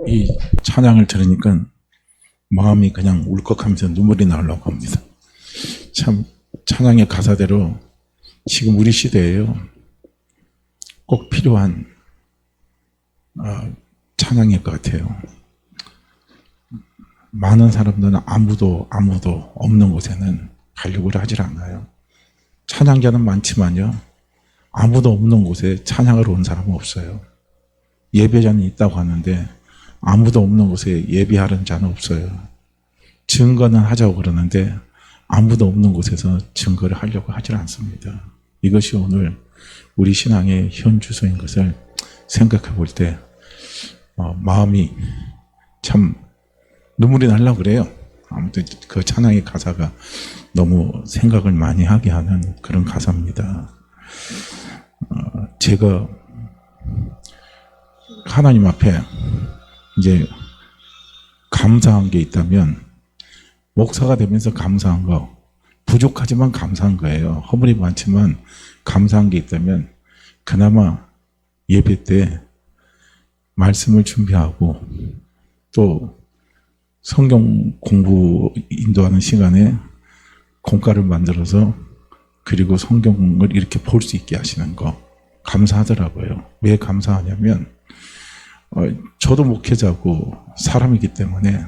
이 찬양을 들으니까 마음이 그냥 울컥하면서 눈물이 나려고 합니다. 참 찬양의 가사대로 지금 우리 시대에요 꼭 필요한 찬양일 것 같아요. 많은 사람들은 아무도 없는 곳에는 가려고 하질 않아요. 찬양자는 많지만요 아무도 없는 곳에 찬양을 온 사람은 없어요. 예배자는 있다고 하는데 아무도 없는 곳에 예배하는 자는 없어요. 증거는 하자고 그러는데 아무도 없는 곳에서 증거를 하려고 하질 않습니다. 이것이 오늘 우리 신앙의 현 주소인 것을 생각해 볼 때 마음이 참 눈물이 나려고 그래요. 아무튼 그 찬양의 가사가 너무 생각을 많이 하게 하는 그런 가사입니다. 제가 하나님 앞에 이제 감사한 게 있다면 목사가 되면서 감사한 거, 부족하지만 감사한 거예요. 허물이 많지만 감사한 게 있다면 그나마 예배 때 말씀을 준비하고 또 성경 공부 인도하는 시간에 공과를 만들어서 그리고 성경을 이렇게 볼 수 있게 하시는 거 감사하더라고요. 왜 감사하냐면 저도 목회자고 사람이기 때문에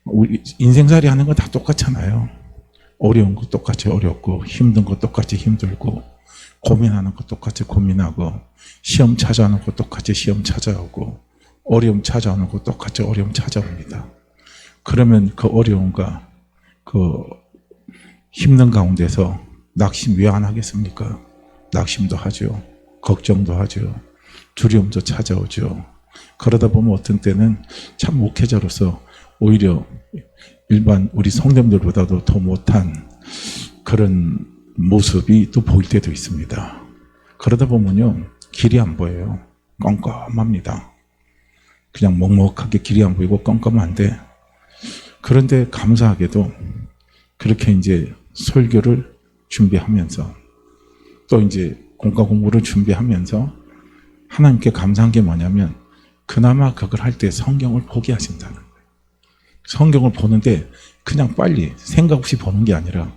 우리 인생살이 하는 건 다 똑같잖아요. 어려운 거 똑같이 어렵고 힘든 거 똑같이 힘들고 고민하는 거 똑같이 고민하고 시험 찾아오는 거 똑같이 시험 찾아오고 어려움 찾아오는 거 똑같이 어려움 찾아옵니다. 그러면 그 어려움과 그 힘든 가운데서 낙심 왜 안 하겠습니까? 낙심도 하죠. 걱정도 하죠. 두려움도 찾아오죠. 그러다 보면 어떤 때는 참 목회자로서 오히려 일반 우리 성도님들보다도 더 못한 그런 모습이 또 보일 때도 있습니다. 그러다 보면요 길이 안 보여요. 껌껌합니다. 그냥 먹먹하게 길이 안 보이고 껌껌한데 그런데 감사하게도 그렇게 이제 설교를 준비하면서 또 이제 공과 공부를 준비하면서 하나님께 감사한 게 뭐냐면 그나마 그걸 할 때 성경을 포기하신다는 거예요. 성경을 보는데 그냥 빨리 생각 없이 보는 게 아니라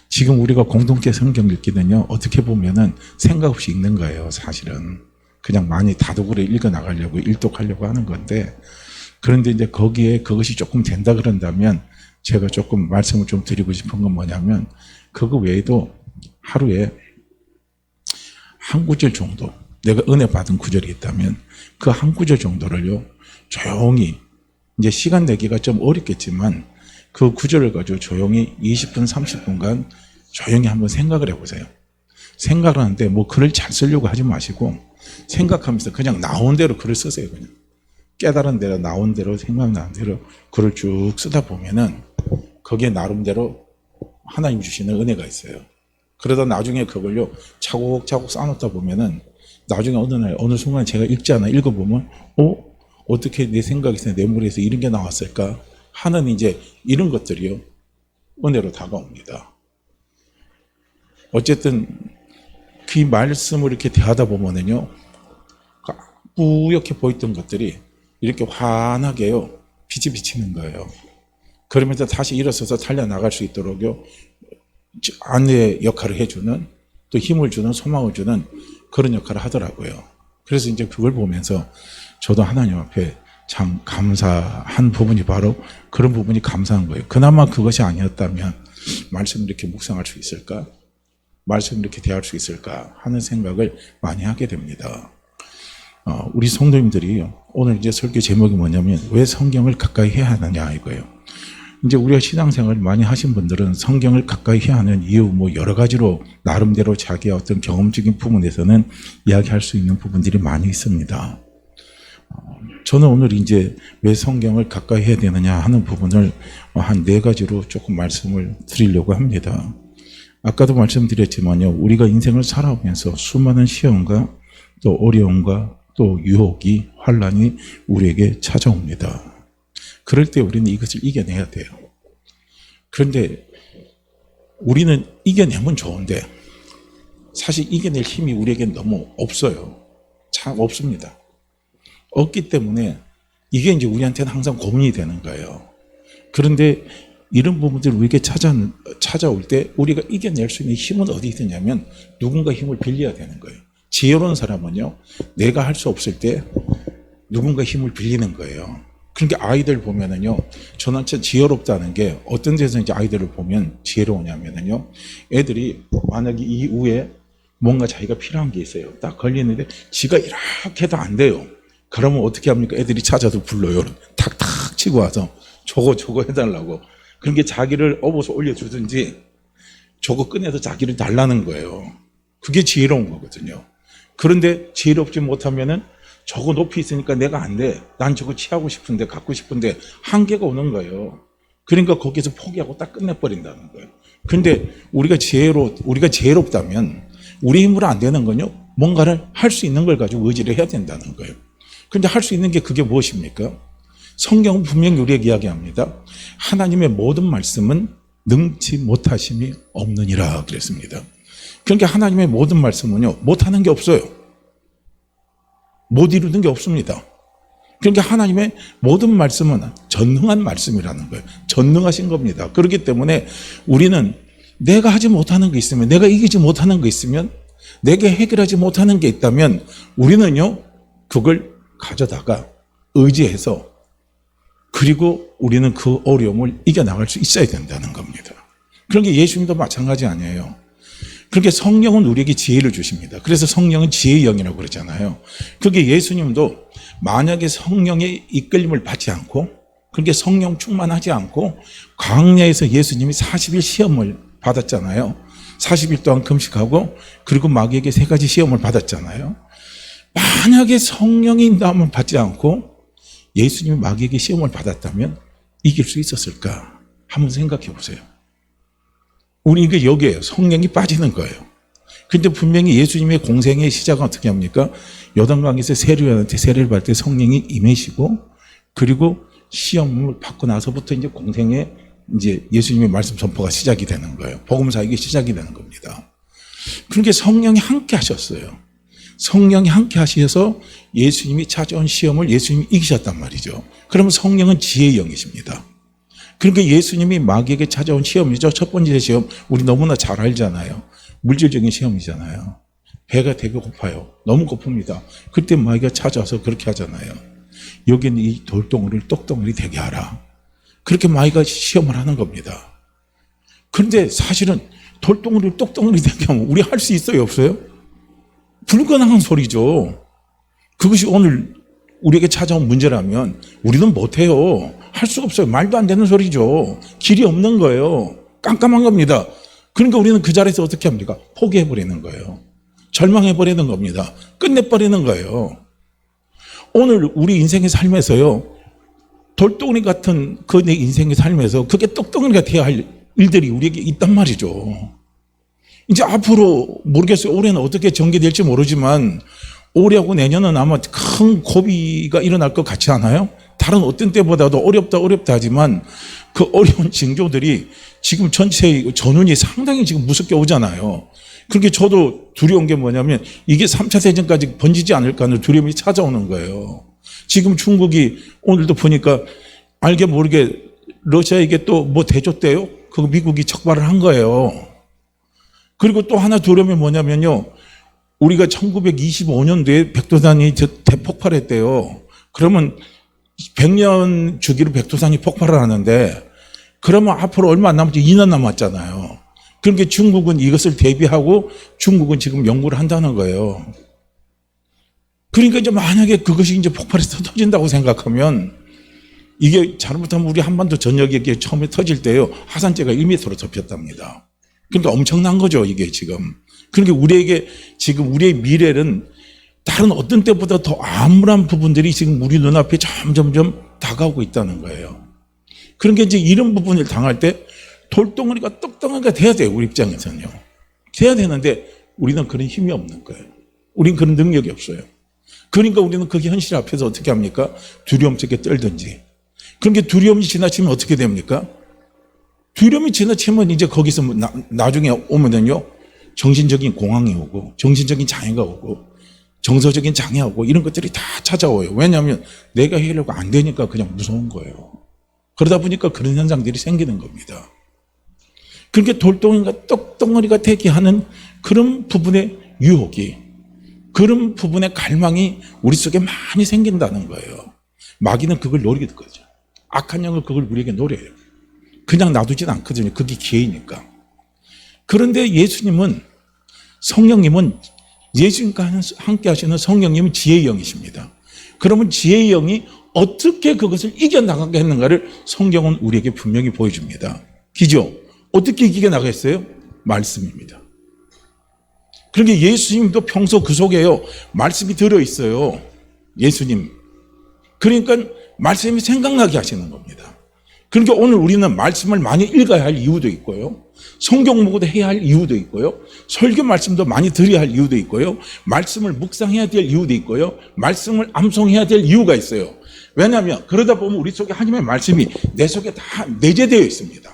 지금 우리가 공동체 성경 읽기는요 어떻게 보면은 생각 없이 읽는 거예요. 사실은 그냥 많이 다독으로 읽어 나가려고 일독하려고 하는 건데 그런데 이제 거기에 그것이 조금 된다 그런다면 제가 조금 말씀을 좀 드리고 싶은 건 뭐냐면 그거 외에도 하루에 한 구절 정도 내가 은혜 받은 구절이 있다면 그 한 구절 정도를요 조용히 이제 시간 내기가 좀 어렵겠지만 그 구절을 가지고 조용히 20분 30분간 조용히 한번 생각을 해보세요. 생각을 하는데 뭐 글을 잘 쓰려고 하지 마시고 생각하면서 그냥 나온 대로 글을 쓰세요. 그냥 깨달은 대로 나온 대로 생각나는 대로 글을 쭉 쓰다 보면은 거기에 나름대로 하나님 주시는 은혜가 있어요. 그러다 나중에 그걸요 차곡차곡 쌓아놓다 보면은 나중에 어느 날 어느 순간 제가 읽지 않아 읽어보면 어떻게 내 생각에서 내 머리에서 이런 게 나왔을까 하는 이제 이런 것들이요 은혜로 다가옵니다. 어쨌든 그 말씀을 이렇게 대하다 보면은요 뿌옇게 보였던 것들이 이렇게 환하게요 빛이 비치는 거예요. 그러면서 다시 일어서서 달려나갈 수 있도록요 안내 역할을 해주는 또 힘을 주는 소망을 주는 그런 역할을 하더라고요. 그래서 이제 그걸 보면서 저도 하나님 앞에 참 감사한 부분이 바로 그런 부분이 감사한 거예요. 그나마 그것이 아니었다면 말씀을 이렇게 묵상할 수 있을까? 말씀을 이렇게 대할 수 있을까? 하는 생각을 많이 하게 됩니다. 우리 성도님들이 오늘 이제 설교 제목이 뭐냐면 왜 성경을 가까이 해야 하느냐 이거예요. 이제 우리가 신앙생활을 많이 하신 분들은 성경을 가까이 해야 하는 이유 뭐 여러 가지로 나름대로 자기의 어떤 경험적인 부분에서는 이야기할 수 있는 부분들이 많이 있습니다. 저는 오늘 이제 왜 성경을 가까이 해야 되느냐 하는 부분을 한 4가지로 조금 말씀을 드리려고 합니다. 아까도 말씀드렸지만요, 우리가 인생을 살아오면서 수많은 시험과 또 어려움과 또 유혹이 환란이 우리에게 찾아옵니다. 그럴 때 우리는 이것을 이겨내야 돼요. 그런데 우리는 이겨내면 좋은데 사실 이겨낼 힘이 우리에겐 너무 없어요. 참 없습니다. 없기 때문에 이게 이제 우리한테는 항상 고민이 되는 거예요. 그런데 이런 부분들을 우리에게 찾아올 때 우리가 이겨낼 수 있는 힘은 어디 있느냐면 누군가 힘을 빌려야 되는 거예요. 지혜로운 사람은요, 내가 할 수 없을 때 누군가 힘을 빌리는 거예요. 그러니까 아이들 보면은요, 저는 참 지혜롭다는 게 어떤 데서 이제 아이들을 보면 지혜로우냐면은요, 애들이 만약에 이후에 뭔가 자기가 필요한 게 있어요. 딱 걸리는데 지가 이렇게 해도 안 돼요. 그러면 어떻게 합니까? 애들이 찾아서 불러요. 탁탁 치고 와서 저거 해달라고. 그런 게 자기를 업어서 올려주든지 저거 꺼내서 자기를 달라는 거예요. 그게 지혜로운 거거든요. 그런데 지혜롭지 못하면은 저거 높이 있으니까 내가 안 돼. 난 저거 취하고 싶은데 갖고 싶은데 한계가 오는 거예요. 그러니까 거기서 포기하고 딱 끝내버린다는 거예요. 근데 우리가 지혜롭다면 우리 힘으로 안 되는 건요, 뭔가를 할 수 있는 걸 가지고 의지를 해야 된다는 거예요. 근데 할 수 있는 게 그게 무엇입니까? 성경은 분명히 우리에게 이야기합니다. 하나님의 모든 말씀은 능치 못하심이 없느니라 그랬습니다. 그러니까 하나님의 모든 말씀은요, 못하는 게 없어요. 못 이루는 게 없습니다. 그러니까 하나님의 모든 말씀은 전능한 말씀이라는 거예요. 전능하신 겁니다. 그렇기 때문에 우리는 내가 하지 못하는 게 있으면, 내가 이기지 못하는 게 있으면, 내게 해결하지 못하는 게 있다면 우리는요, 그걸 가져다가 의지해서, 그리고 우리는 그 어려움을 이겨나갈 수 있어야 된다는 겁니다. 그러니까 예수님도 마찬가지 아니에요. 그렇게 성령은 우리에게 지혜를 주십니다. 그래서 성령은 지혜의 영이라고 그러잖아요. 그게 예수님도 만약에 성령의 이끌림을 받지 않고, 그렇게 성령 충만하지 않고 광야에서 예수님이 40일 시험을 받았잖아요. 40일 동안 금식하고, 그리고 마귀에게 3가지 시험을 받았잖아요. 만약에 성령의 인도함을 받지 않고 예수님이 마귀에게 시험을 받았다면 이길 수 있었을까? 한번 생각해 보세요. 우리 이게 여기에요. 성령이 빠지는 거예요. 근데 분명히 예수님의 공생의 시작은 어떻게 합니까? 요단강에서 세례요한한테 세례를 받을 때 성령이 임하시고, 그리고 시험을 받고 나서부터 이제 공생의 이제 예수님의 말씀 전포가 시작이 되는 거예요. 복음 사역이 시작이 되는 겁니다. 그러니까 성령이 함께 하셨어요. 성령이 함께 하셔서 예수님이 찾아온 시험을 예수님이 이기셨단 말이죠. 그러면 성령은 지혜의 영이십니다. 그러니까 예수님이 마귀에게 찾아온 시험이죠. 첫 번째 시험, 우리 너무나 잘 알잖아요. 물질적인 시험이잖아요. 배가 되게 고파요. 너무 고픕니다. 그때 마귀가 찾아와서 그렇게 하잖아요. 여기는 이 돌덩어리를 떡덩어리 되게 하라. 그렇게 마귀가 시험을 하는 겁니다. 그런데 사실은 돌덩어리를 떡덩어리 되게 하면 우리 할 수 있어요, 없어요? 불가능한 소리죠. 그것이 오늘 우리에게 찾아온 문제라면 우리는 못해요. 할 수가 없어요. 말도 안 되는 소리죠. 길이 없는 거예요. 깜깜한 겁니다. 그러니까 우리는 그 자리에서 어떻게 합니까? 포기해버리는 거예요. 절망해버리는 겁니다. 끝내버리는 거예요. 오늘 우리 인생의 삶에서요, 돌덩어리 같은 그 내 인생의 삶에서 그게 떡덩어리가 되어야 할 일들이 우리에게 있단 말이죠. 이제 앞으로 모르겠어요. 올해는 어떻게 전개될지 모르지만 올해하고 내년은 아마 큰 고비가 일어날 것 같지 않아요? 다른 어떤 때보다도 어렵다 하지만 그 어려운 징조들이 지금 전체의 전운이 상당히 지금 무섭게 오잖아요. 그렇게 저도 두려운 게 뭐냐면 이게 3차 대전까지 번지지 않을까 하는 두려움이 찾아오는 거예요. 지금 중국이 오늘도 보니까 알게 모르게 러시아에게 또 뭐 대줬대요? 그거 미국이 적발을 한 거예요. 그리고 또 하나 두려움이 뭐냐면요, 우리가 1925년도에 백두산이 대폭발했대요. 그러면 100년 주기로 백두산이 폭발을 하는데, 그러면 앞으로 얼마 안 남았지? 2년 남았잖아요. 그러니까 중국은 이것을 대비하고 중국은 지금 연구를 한다는 거예요. 그러니까 이제 만약에 그것이 이제 폭발해서 터진다고 생각하면, 이게 잘못하면 우리 한반도 전역에 처음에 터질 때요, 화산재가 1m로 덮였답니다. 그러니까 엄청난 거죠, 이게 지금. 그러니까 우리에게 지금 우리의 미래는 다른 어떤 때보다 더 암울한 부분들이 지금 우리 눈앞에 점점점 다가오고 있다는 거예요. 그러니까 이제 이런 부분을 당할 때 돌덩어리가 떡덩어리가 돼야 돼요, 우리 입장에서는요. 돼야 되는데 우리는 그런 힘이 없는 거예요. 우리는 그런 능력이 없어요. 그러니까 우리는 그 현실 앞에서 어떻게 합니까? 두려움 속에 떨든지. 그러니까 두려움이 지나치면 어떻게 됩니까? 두려움이 지나치면 이제 거기서 나중에 오면은요, 정신적인 공황이 오고, 정신적인 장애가 오고, 정서적인 장애하고 이런 것들이 다 찾아와요. 왜냐하면 내가 해결하고 안 되니까 그냥 무서운 거예요. 그러다 보니까 그런 현상들이 생기는 겁니다. 그렇게 돌덩이가 떡덩어리가 되게 하는 그런 부분의 유혹이, 그런 부분의 갈망이 우리 속에 많이 생긴다는 거예요. 마귀는 그걸 노리게 거죠. 악한 영을 그걸 우리에게 노려요. 그냥 놔두진 않거든요. 그게 기회니까. 그런데 예수님은, 성령님은, 예수님과 함께 하시는 성령님은 지혜의 영이십니다. 그러면 지혜의 영이 어떻게 그것을 이겨나가게 했는가를 성경은 우리에게 분명히 보여줍니다. 기죠? 어떻게 이겨나가겠어요? 말씀입니다. 그러니까 예수님도 평소 그 속에요, 말씀이 들어있어요. 예수님. 그러니까 말씀이 생각나게 하시는 겁니다. 그러니까 오늘 우리는 말씀을 많이 읽어야 할 이유도 있고요. 성경 공부도 해야 할 이유도 있고요. 설교 말씀도 많이 들어야 할 이유도 있고요. 말씀을 묵상해야 될 이유도 있고요. 말씀을 암송해야 될 이유가 있어요. 왜냐하면 그러다 보면 우리 속에 하나님의 말씀이 내 속에 다 내재되어 있습니다.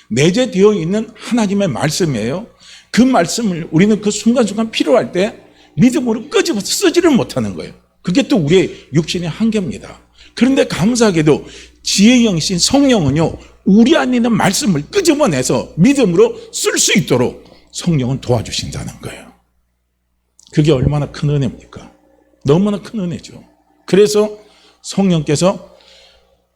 내재되어 있는 하나님의 말씀이에요. 그 말씀을 우리는 그 순간순간 필요할 때 믿음으로 끄집어서 쓰지를 못하는 거예요. 그게 또 우리의 육신의 한계입니다. 그런데 감사하게도 지혜의 영이신 성령은요, 우리 안에 있는 말씀을 끄집어내서 믿음으로 쓸 수 있도록 성령은 도와주신다는 거예요. 그게 얼마나 큰 은혜입니까? 너무나 큰 은혜죠. 그래서 성령께서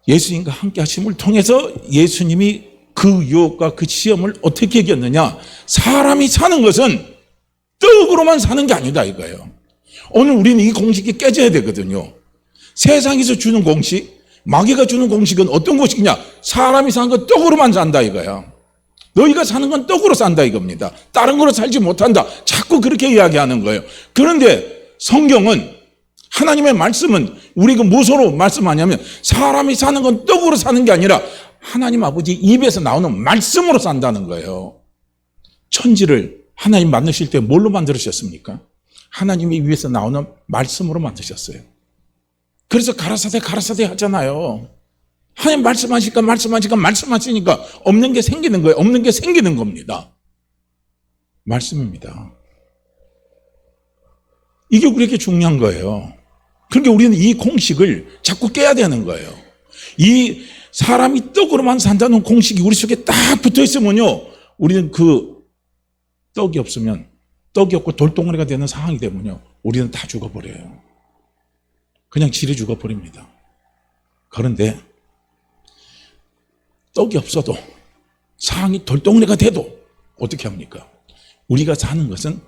예수님과 함께 하심을 통해서 예수님이 그 유혹과 그 시험을 어떻게 이겼느냐? 사람이 사는 것은 떡으로만 사는 게 아니다 이거예요. 오늘 우리는 이 공식이 깨져야 되거든요. 세상에서 주는 공식, 마귀가 주는 공식은 어떤 공식이냐? 사람이 사는 건 떡으로만 산다 이거야. 너희가 사는 건 떡으로 산다 이겁니다. 다른 거로 살지 못한다. 자꾸 그렇게 이야기하는 거예요. 그런데 성경은, 하나님의 말씀은 우리가 무엇으로 말씀하냐면 사람이 사는 건 떡으로 사는 게 아니라 하나님 아버지 입에서 나오는 말씀으로 산다는 거예요. 천지를 하나님 만드실 때 뭘로 만드셨습니까? 하나님의 입에서 나오는 말씀으로 만드셨어요. 그래서 가라사대 하잖아요. 하나님 말씀하시니까 없는 게 생기는 거예요. 없는 게 생기는 겁니다. 말씀입니다. 이게 우리에게 중요한 거예요. 그러니까 우리는 이 공식을 자꾸 깨야 되는 거예요. 이 사람이 떡으로만 산다는 공식이 우리 속에 딱 붙어 있으면요, 우리는 그 떡이 없고 돌덩어리가 되는 상황이 되면요, 우리는 다 죽어버려요. 그냥 질이 죽어버립니다. 그런데 떡이 없어도, 상황이 돌덩어리가 돼도 어떻게 합니까? 우리가 사는 것은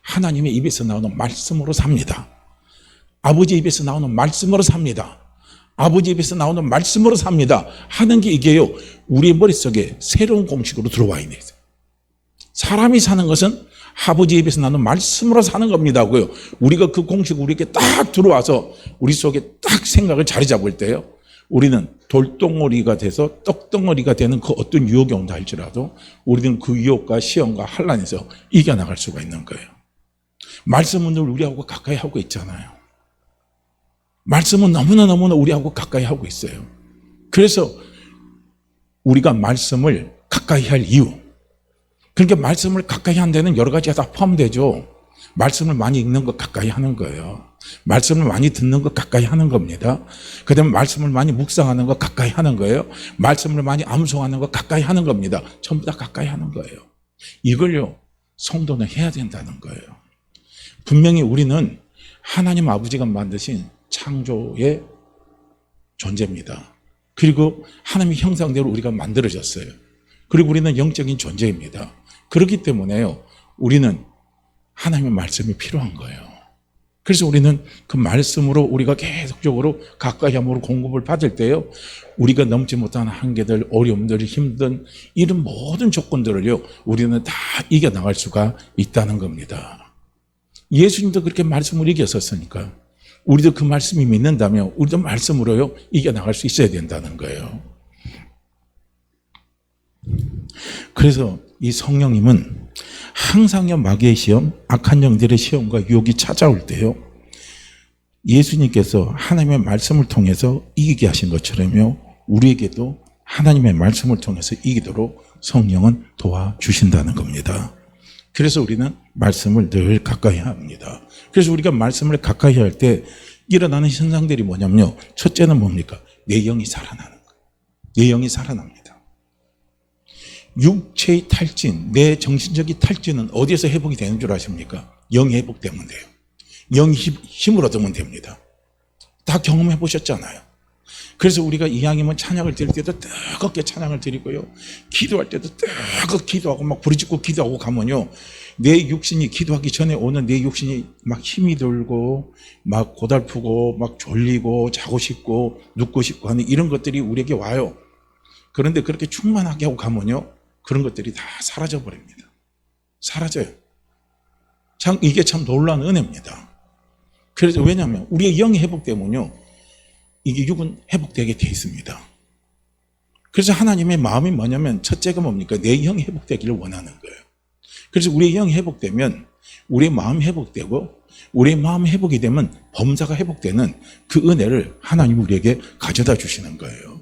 하나님의 입에서 나오는 말씀으로 삽니다. 아버지 입에서 나오는 말씀으로 삽니다. 아버지 입에서 나오는 말씀으로 삽니다 하는 게 이게요, 우리의 머릿속에 새로운 공식으로 들어와 있는 거예요. 사람이 사는 것은 아버지 입에서 나오는 말씀으로 사는 겁니다고요. 우리가 그 공식 우리에게 딱 들어와서 우리 속에 딱 생각을 자리 잡을 때요, 우리는 돌덩어리가 돼서 떡덩어리가 되는 그 어떤 유혹이 온다 할지라도 우리는 그 유혹과 시험과 환난에서 이겨나갈 수가 있는 거예요. 말씀은 늘 우리하고 가까이 하고 있잖아요. 말씀은 너무나 우리하고 가까이 하고 있어요. 그래서 우리가 말씀을 가까이 할 이유, 그러니까 말씀을 가까이 하는 데는 여러 가지가 다 포함되죠. 말씀을 많이 읽는 것 가까이 하는 거예요. 말씀을 많이 듣는 것 가까이 하는 겁니다. 그 다음에 말씀을 많이 묵상하는 것 가까이 하는 거예요. 말씀을 많이 암송하는 것 가까이 하는 겁니다. 전부 다 가까이 하는 거예요. 이걸요, 성도는 해야 된다는 거예요. 분명히 우리는 하나님 아버지가 만드신 창조의 존재입니다. 그리고 하나님의 형상대로 우리가 만들어졌어요. 그리고 우리는 영적인 존재입니다. 그렇기 때문에요, 우리는 하나님의 말씀이 필요한 거예요. 그래서 우리는 그 말씀으로 우리가 계속적으로 가까이 함으로 공급을 받을 때요, 우리가 넘지 못하는 한계들, 어려움들, 힘든 이런 모든 조건들을요, 우리는 다 이겨나갈 수가 있다는 겁니다. 예수님도 그렇게 말씀을 이겼었으니까 우리도 그 말씀이 믿는다면 우리도 말씀으로요, 이겨나갈 수 있어야 된다는 거예요. 그래서 이 성령님은 항상요, 마귀의 시험, 악한 영들의 시험과 유혹이 찾아올 때요, 예수님께서 하나님의 말씀을 통해서 이기게 하신 것처럼요, 우리에게도 하나님의 말씀을 통해서 이기도록 성령은 도와주신다는 겁니다. 그래서 우리는 말씀을 늘 가까이 합니다. 그래서 우리가 말씀을 가까이 할 때 일어나는 현상들이 뭐냐면요. 첫째는 뭡니까? 내 영이 살아나는 거예요. 내 영이 살아납니다. 육체의 탈진, 내 정신적인 탈진은 어디에서 회복이 되는 줄 아십니까? 영이 회복되면 돼요. 영이 힘을 얻으면 됩니다. 다 경험해 보셨잖아요. 그래서 우리가 이왕이면 찬양을 드릴 때도 뜨겁게 찬양을 드리고요. 기도할 때도 뜨겁게 기도하고 막 부르짖고 기도하고 가면요. 내 육신이 기도하기 전에 오는 내 육신이 막 힘이 들고 막 고달프고 막 졸리고 자고 싶고 눕고 싶고 하는 이런 것들이 우리에게 와요. 그런데 그렇게 충만하게 하고 가면요. 그런 것들이 다 사라져 버립니다. 사라져요. 참 이게 참 놀라운 은혜입니다. 그래서 왜냐하면 우리의 영이 회복되면요. 이게 육은 회복되게 돼 있습니다. 그래서 하나님의 마음이 뭐냐면 첫째가 뭡니까? 내 영이 회복되기를 원하는 거예요. 그래서 우리의 영이 회복되면 우리의 마음이 회복되고 우리의 마음이 회복이 되면 범사가 회복되는 그 은혜를 하나님이 우리에게 가져다 주시는 거예요.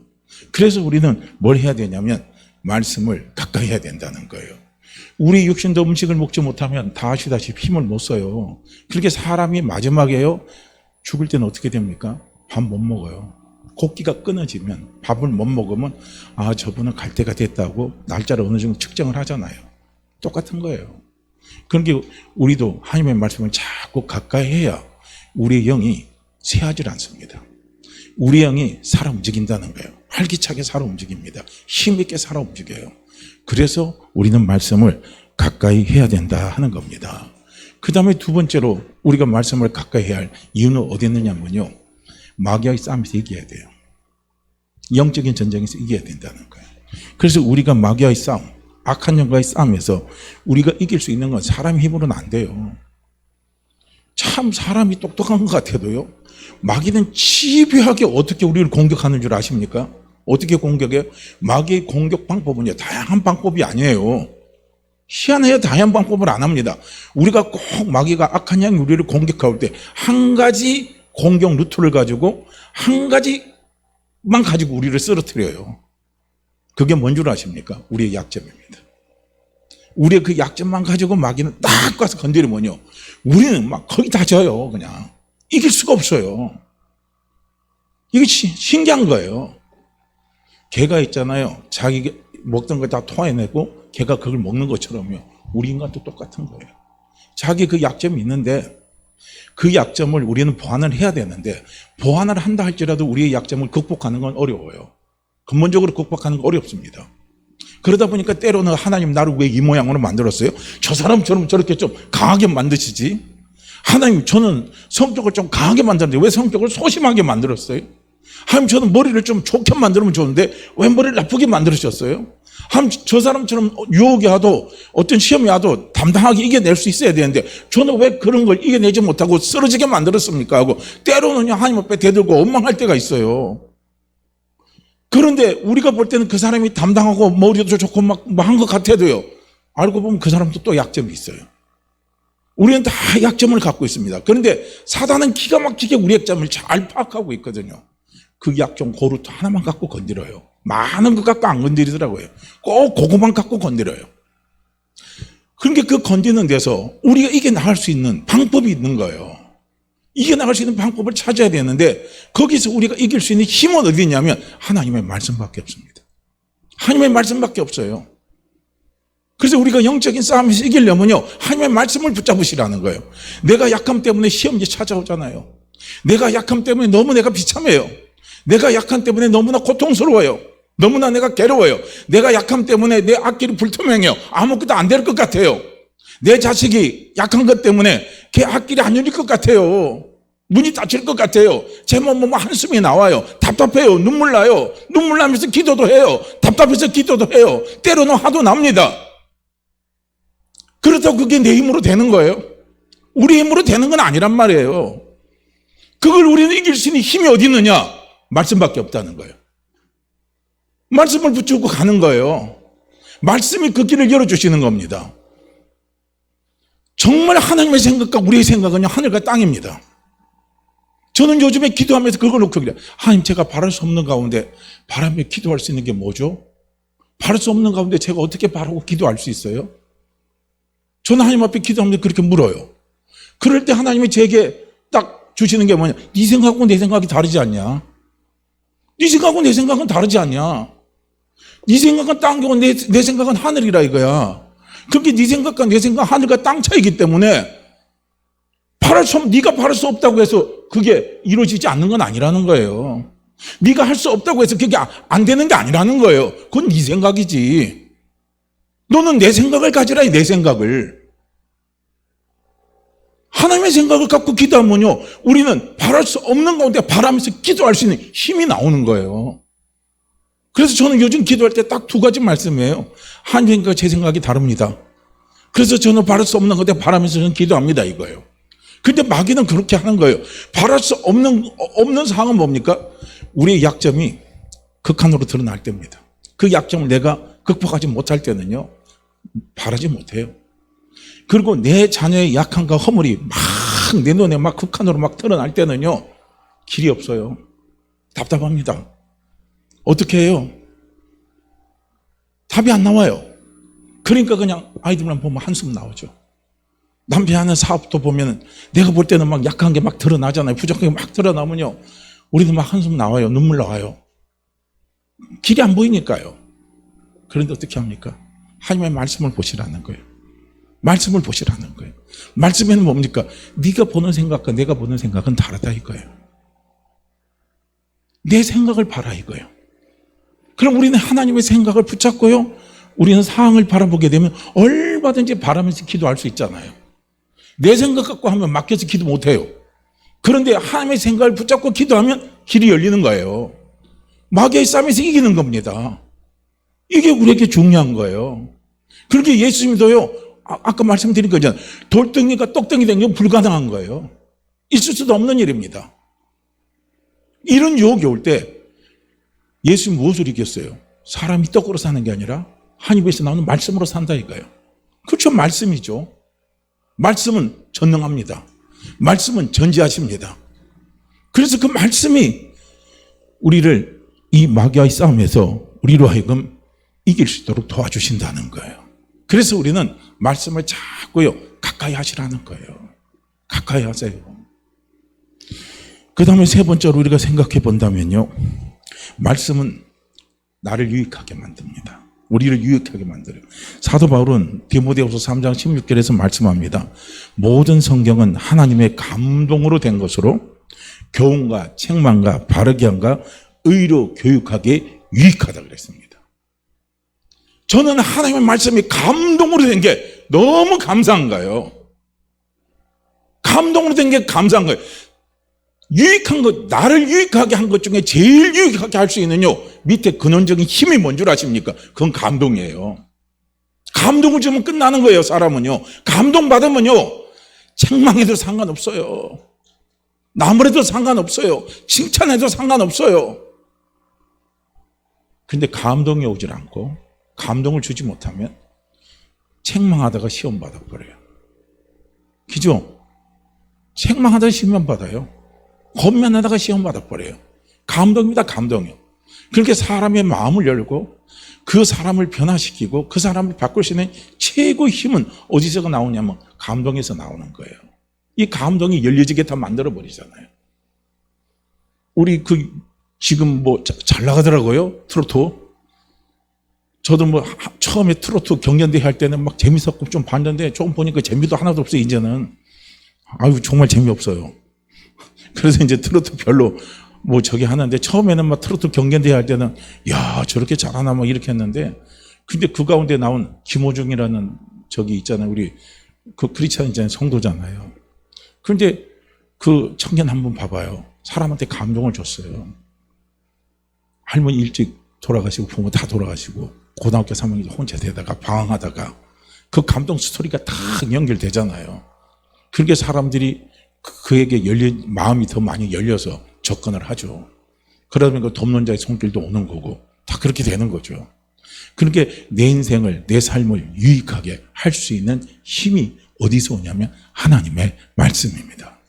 그래서 우리는 뭘 해야 되냐면 말씀을 가까이 해야 된다는 거예요. 우리 육신도 음식을 먹지 못하면 다 아시다시피 힘을 못 써요. 그렇게 사람이 마지막에요. 죽을 때는 어떻게 됩니까? 밥 못 먹어요. 곡기가 끊어지면 밥을 못 먹으면 아 저분은 갈 때가 됐다고 날짜를 어느 정도 측정을 하잖아요. 똑같은 거예요. 그러니까 우리도 하나님의 말씀을 자꾸 가까이 해야 우리의 영이 쇠하지 않습니다. 우리 영이 살아 움직인다는 거예요. 활기차게 살아 움직입니다. 힘있게 살아 움직여요. 그래서 우리는 말씀을 가까이 해야 된다 하는 겁니다. 그 다음에 두 번째로 우리가 말씀을 가까이 해야 할 이유는 어디 있느냐면요. 마귀와의 싸움에서 이겨야 돼요. 영적인 전쟁에서 이겨야 된다는 거예요. 그래서 우리가 마귀와의 싸움, 악한 영과의 싸움에서 우리가 이길 수 있는 건 사람 힘으로는 안 돼요. 참 사람이 똑똑한 것 같아도요. 마귀는 집요하게 어떻게 우리를 공격하는 줄 아십니까? 어떻게 공격해요? 마귀의 공격 방법은요. 다양한 방법이 아니에요. 희한해요. 다양한 방법을 안 합니다. 우리가 꼭 마귀가 악한 영이 우리를 공격할 때 한 가지 공격 루트를 가지고 한 가지만 가지고 우리를 쓰러뜨려요. 그게 뭔 줄 아십니까? 우리의 약점입니다. 우리의 그 약점만 가지고 마귀는 딱 가서 건드리면요. 우리는 막 거의 다 져요. 그냥. 이길 수가 없어요. 이게 신기한 거예요. 개가 있잖아요. 자기 먹던 거 다 토해내고 개가 그걸 먹는 것처럼요. 우리 인간도 똑같은 거예요. 자기 그 약점이 있는데 그 약점을 우리는 보완을 해야 되는데 보완을 한다 할지라도 우리의 약점을 극복하는 건 어려워요. 근본적으로 극복하는 건 어렵습니다. 그러다 보니까 때로는 하나님 나를 왜 이 모양으로 만들었어요? 저 사람처럼 저렇게 좀 강하게 만드시지? 하나님 저는 성격을 좀 강하게 만들었는데 왜 성격을 소심하게 만들었어요? 하나님 저는 머리를 좀 좋게 만들면 좋은데 왜 머리를 나쁘게 만들으셨어요? 하나님 저 사람처럼 유혹이 와도 어떤 시험이 와도 담당하게 이겨낼 수 있어야 되는데 저는 왜 그런 걸 이겨내지 못하고 쓰러지게 만들었습니까? 하고 때로는 하나님 앞에 대들고 원망할 때가 있어요. 그런데 우리가 볼 때는 그 사람이 담당하고 머리도 좋고 막 한 것 같아도요. 알고 보면 그 사람도 또 약점이 있어요. 우리는 다 약점을 갖고 있습니다. 그런데 사단은 기가 막히게 우리 약점을 잘 파악하고 있거든요. 그 약점 고루트 하나만 갖고 건드려요. 많은 것 갖고 안 건드리더라고요. 꼭 그거만 갖고 건드려요. 그러니까 그 건드리는 데서 우리가 이겨나갈 수 있는 방법이 있는 거예요. 이겨나갈 수 있는 방법을 찾아야 되는데 거기서 우리가 이길 수 있는 힘은 어디 있냐면 하나님의 말씀밖에 없습니다. 하나님의 말씀밖에 없어요. 그래서 우리가 영적인 싸움에서 이기려면요 하나님의 말씀을 붙잡으시라는 거예요. 내가 약함 때문에 시험이 찾아오잖아요. 내가 약함 때문에 너무 내가 비참해요. 내가 약함 때문에 너무나 고통스러워요. 너무나 내가 괴로워요. 내가 약함 때문에 내 앞길이 불투명해요. 아무것도 안 될 것 같아요. 내 자식이 약한 것 때문에 걔 앞길이 안 열릴 것 같아요. 문이 닫힐 것 같아요. 제 몸 한숨이 나와요. 답답해요. 눈물 나요. 눈물 나면서 기도도 해요. 답답해서 기도도 해요. 때로는 화도 납니다. 그렇다고 그게 내 힘으로 되는 거예요? 우리 힘으로 되는 건 아니란 말이에요. 그걸 우리는 이길 수 있는 힘이 어디 있느냐? 말씀밖에 없다는 거예요. 말씀을 붙잡고 가는 거예요. 말씀이 그 길을 열어주시는 겁니다. 정말 하나님의 생각과 우리의 생각은요 하늘과 땅입니다. 저는 요즘에 기도하면서 그걸 놓고 그래요. 하나님 제가 바랄 수 없는 가운데 바라며 기도할 수 있는 게 뭐죠? 바랄 수 없는 가운데 제가 어떻게 바라고 기도할 수 있어요? 저는 하나님 앞에 기도하면서 그렇게 물어요. 그럴 때 하나님이 제게 딱 주시는 게 뭐냐? 네 생각하고 내 생각이 다르지 않냐? 네 생각하고 내 생각은 다르지 않냐? 네 생각은 땅이고 내 생각은 하늘이라 이거야. 그렇게 네 생각과 내 생각, 하늘과 땅 차이기 때문에 네가 바랄 수 없다고 해서 그게 이루어지지 않는 건 아니라는 거예요. 네가 할 수 없다고 해서 그게 안 되는 게 아니라는 거예요. 그건 네 생각이지. 너는 내 생각을 가지라, 내 생각을. 하나님의 생각을 갖고 기도하면요, 우리는 바랄 수 없는 가운데 바라면서 기도할 수 있는 힘이 나오는 거예요. 그래서 저는 요즘 기도할 때 딱 두 가지 말씀이에요. 하나님 생각과 제 생각이 다릅니다. 그래서 저는 바랄 수 없는 가운데 바라면서 저는 기도합니다, 이거예요. 근데 마귀는 그렇게 하는 거예요. 바랄 수 없는 상황은 뭡니까? 우리의 약점이 극한으로 드러날 때입니다. 그 약점을 내가 극복하지 못할 때는요, 바라지 못해요. 그리고 내 자녀의 약함과 허물이 막 내 눈에 막 극한으로 막 드러날 때는요, 길이 없어요. 답답합니다. 어떻게 해요? 답이 안 나와요. 그러니까 그냥 아이들만 보면 한숨 나오죠. 남편이 하는 사업도 보면 내가 볼 때는 막 약한 게 막 드러나잖아요. 부족한 게 막 드러나면요, 우리도 막 한숨 나와요. 눈물 나와요. 길이 안 보이니까요. 그런데 어떻게 합니까? 하나님의 말씀을 보시라는 거예요. 말씀을 보시라는 거예요. 말씀에는 뭡니까? 네가 보는 생각과 내가 보는 생각은 다르다 이거예요. 내 생각을 봐라 이거예요. 그럼 우리는 하나님의 생각을 붙잡고요, 우리는 상황을 바라보게 되면 얼마든지 바라면서 기도할 수 있잖아요. 내 생각 갖고 하면 막혀서 기도 못해요. 그런데 하나님의 생각을 붙잡고 기도하면 길이 열리는 거예요. 마귀의 싸움에서 이기는 겁니다. 이게 우리에게 중요한 거예요. 그렇게 예수님도요, 아까 말씀드린 거잖아요. 돌덩이가 똑덩이 된 게 불가능한 거예요. 있을 수도 없는 일입니다. 이런 유혹이 올 때 예수님 무엇을 이겼어요? 사람이 떡으로 사는 게 아니라 하나님에서 나오는 말씀으로 산다 이거예요. 그렇죠, 말씀이죠. 말씀은 전능합니다. 말씀은 전지하십니다. 그래서 그 말씀이 우리를 이 마귀와의 싸움에서 우리로 하여금 이길 수 있도록 도와주신다는 거예요. 그래서 우리는 말씀을 자꾸요 가까이 하시라는 거예요. 가까이 하세요. 그 다음에 세 번째로 우리가 생각해 본다면요, 말씀은 나를 유익하게 만듭니다. 우리를 유익하게 만들어요. 사도 바울은 디모데후서 3장 16절에서 말씀합니다. 모든 성경은 하나님의 감동으로 된 것으로 교훈과 책망과 바르게 함과 의로 교육하게 유익하다 그랬습니다. 저는 하나님의 말씀이 감동으로 된 게 너무 감사한 거예요. 감동으로 된 게 감사한 거예요. 유익한 것, 나를 유익하게 한 것 중에 제일 유익하게 할 수 있는요, 밑에 근원적인 힘이 뭔 줄 아십니까? 그건 감동이에요. 감동을 주면 끝나는 거예요, 사람은요. 감동받으면요, 책망해도 상관없어요. 나무래도 상관없어요. 칭찬해도 상관없어요. 근데 감동이 오질 않고 감동을 주지 못하면 책망하다가 시험 받아버려요. 그죠? 책망하다가 시험 받아요. 권면하다가 시험 받아버려요. 감동입니다, 감동이요. 그렇게 사람의 마음을 열고 그 사람을 변화시키고 그 사람을 바꿀 수 있는 최고의 힘은 어디서 나오냐면 감동에서 나오는 거예요. 이 감동이 열려지게 다 만들어버리잖아요. 우리 지금 잘 나가더라고요, 트로트. 저도 처음에 트로트 경연대회 할 때는 막 재밌었고 좀 봤는데 조금 보니까 재미도 하나도 없어요, 이제는. 아유, 정말 재미없어요. 그래서 이제 트로트 별로 하는데, 처음에는 막 트로트 경연대회 할 때는 야, 저렇게 잘하나 막 이렇게 했는데, 근데 그 가운데 나온 김호중이라는 있잖아요. 우리 그 크리스찬 있잖아요, 성도잖아요. 그런데 그 청년 한번 봐봐요. 사람한테 감동을 줬어요. 할머니 일찍 돌아가시고 부모 다 돌아가시고 고등학교 3학년 혼자 되다가 방황하다가 그 감동 스토리가 다 연결되잖아요. 그렇게 사람들이 그에게 마음이 더 많이 열려서 접근을 하죠. 그러면 그 돕는 자의 손길도 오는 거고 다 그렇게 되는 거죠. 그렇게 내 인생을, 내 삶을 유익하게 할 수 있는 힘이 어디서 오냐면 하나님의 말씀입니다.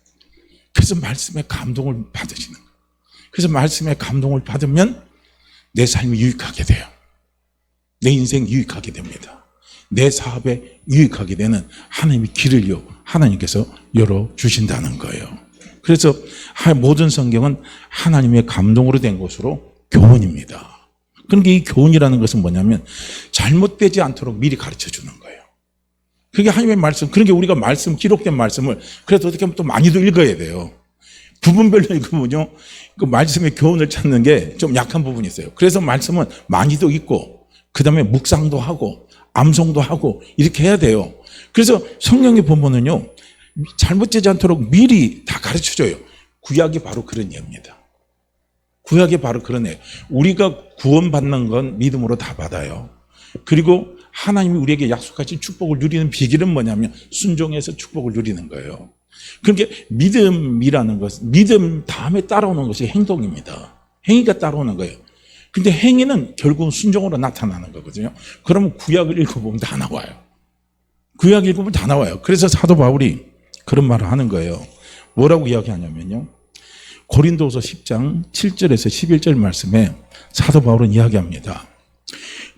그래서 말씀의 감동을 받으시는 거예요. 그래서 말씀의 감동을 받으면 내 삶이 유익하게 돼요. 내 인생이 유익하게 됩니다. 내 사업에 유익하게 되는 하나님의 길을요, 하나님께서 열어주신다는 거예요. 그래서 모든 성경은 하나님의 감동으로 된 것으로 교훈입니다. 그러니까 이 교훈이라는 것은 뭐냐면 잘못되지 않도록 미리 가르쳐 주는 거예요. 그게 하나님의 말씀, 그러니까 우리가 기록된 말씀을 그래도 어떻게 하면 또 많이도 읽어야 돼요. 부분별로 읽으면요, 그 말씀의 교훈을 찾는 게 좀 약한 부분이 있어요. 그래서 말씀은 많이도 읽고, 그 다음에 묵상도 하고, 암송도 하고, 이렇게 해야 돼요. 그래서 성경에 보면은요, 잘못되지 않도록 미리 다 가르쳐 줘요. 구약이 바로 그런 예입니다. 구약이 바로 그런 예예요. 우리가 구원받는 건 믿음으로 다 받아요. 그리고 하나님이 우리에게 약속하신 축복을 누리는 비결은 뭐냐면 순종해서 축복을 누리는 거예요. 그러니까 믿음이라는 것은 믿음 다음에 따라오는 것이 행동입니다. 행위가 따라오는 거예요. 근데 행위는 결국은 순종으로 나타나는 거거든요. 그러면 구약을 읽어보면 다 나와요. 구약 읽으면 다 나와요. 그래서 사도 바울이 그런 말을 하는 거예요. 뭐라고 이야기하냐면요, 고린도서 10장 7절에서 11절 말씀에 사도 바울은 이야기합니다.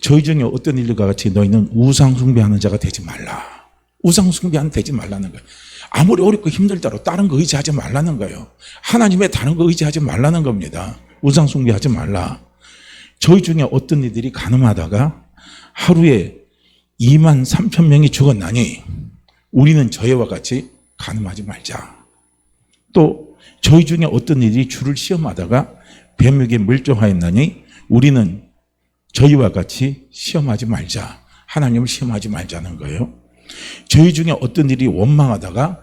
저희 중에 어떤 일과 같이 너희는 우상 숭배하는 자가 되지 말라. 우상 숭배하는 되지 말라는 거예요. 아무리 어렵고 힘들다고 다른 거 의지하지 말라는 거예요. 하나님의 다른 거 의지하지 말라는 겁니다. 우상 숭배하지 말라. 저희 중에 어떤 이들이 가늠하다가 하루에 2만 3천 명이 죽었나니 우리는 저희와 같이 가늠하지 말자. 또 저희 중에 어떤 이들이 주를 시험하다가 뱀에게 물종하였나니 우리는 저희와 같이 시험하지 말자. 하나님을 시험하지 말자는 거예요. 저희 중에 어떤 일이 원망하다가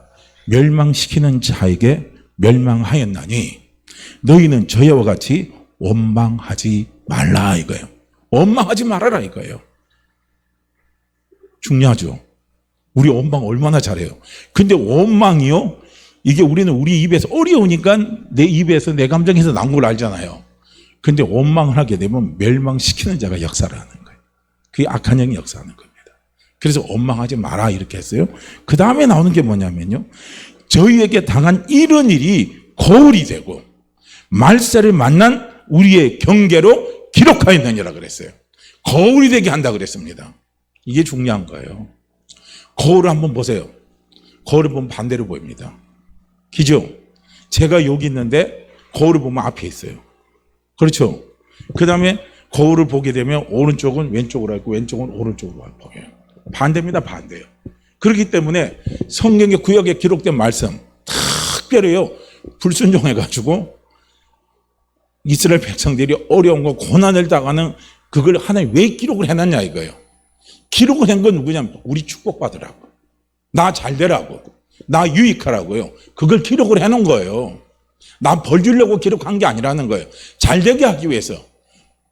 멸망시키는 자에게 멸망하였나니 너희는 저희와 같이 원망하지 말라 이거예요. 원망하지 말아라 이거예요. 중요하죠. 우리 원망 얼마나 잘해요. 근데 원망이요, 이게 우리는 우리 입에서 어려우니까 내 입에서 내 감정에서 나온 걸 알잖아요. 근데 원망을 하게 되면 멸망시키는 자가 역사를 하는 거예요. 그게 악한 영이 역사하는 겁니다. 그래서 원망하지 마라 이렇게 했어요. 그 다음에 나오는 게 뭐냐면요, 저희에게 당한 이런 일이 거울이 되고 말세를 만난 우리의 경계로 기록하였느니라 그랬어요. 거울이 되게 한다 그랬습니다. 이게 중요한 거예요. 거울을 한번 보세요. 거울을 보면 반대로 보입니다. 그죠? 제가 여기 있는데 거울을 보면 앞에 있어요. 그렇죠? 그 다음에 거울을 보게 되면 오른쪽은 왼쪽으로 있고 왼쪽은 오른쪽으로 보여요. 반대입니다. 반대요. 그렇기 때문에 성경의 구약에 기록된 말씀 특별히요, 불순종해가지고 이스라엘 백성들이 어려운 거 고난을 당하는 그걸 하나님 왜 기록을 해놨냐 이거예요. 기록을 한 건 누구냐면 우리 축복받으라고, 나 잘되라고, 나 유익하라고요. 그걸 기록을 해놓은 거예요. 나 벌 주려고 기록한 게 아니라는 거예요. 잘되게 하기 위해서,